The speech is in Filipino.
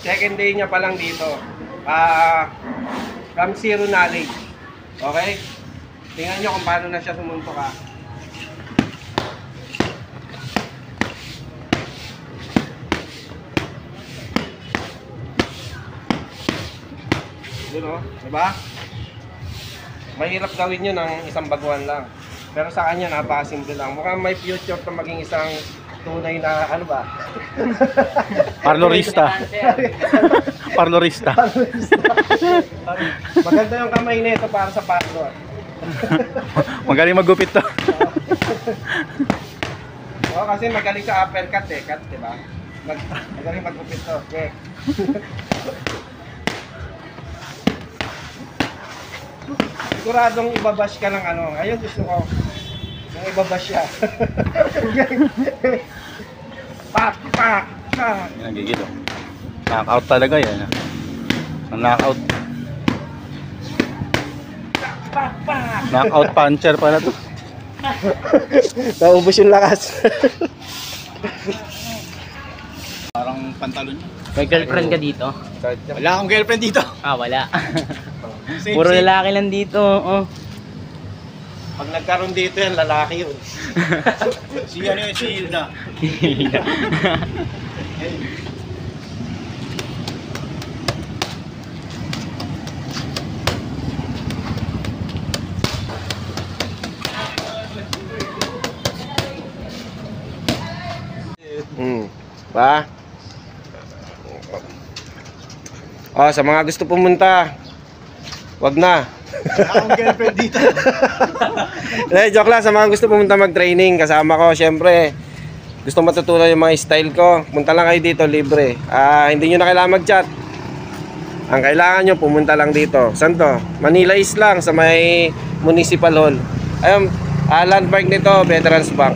Second day niya pa lang dito. From zero knowledge. Okay? Tingnan nyo kung paano na siya sumuntok ha. Yun o, diba? Mahirap gawin yun ng isang baguhan lang. Pero sa kanya, napakasimple lang. Mukhang may future to maging isang tunay na, ano ba? Parlorista. Parlorista. Maganda yung kamay nito para sa parlor. Magaling magupit to. Oo, kasi magaling sa uppercut eh. Cut, diba? Magaling magupit to. Okay. Siguradong ibabash ka ng ano. Ayun, gusto ko. Yung ibabash siya. Pak, pak, pak. Yan, gigil oh. Knockout talaga yan. Knockout. Pak, pak. Knockout puncher pala to. Naubos yung lakas. Parang pantalon niya. May girlfriend ka dito? Wala akong girlfriend dito. Ah, wala. Same, Puro same. lalaki lang dito. Oh. Pag nagkaroon dito yan, lalaki yun. Si ano yun, si Hilda. Ba? Oh, sa mga gusto pumunta, wag na. Wala akong girlfriend dito. Joke lang, sa mga gusto pumunta mag-training, kasama ko, syempre, gusto matutunan yung mga style ko, punta lang kayo dito, libre. Hindi nyo na kailangan mag-chat. Ang kailangan nyo, pumunta lang dito. Saan to? Manila East lang, sa may Municipal Hall. Ayun, landmark nito, Veterans Bank.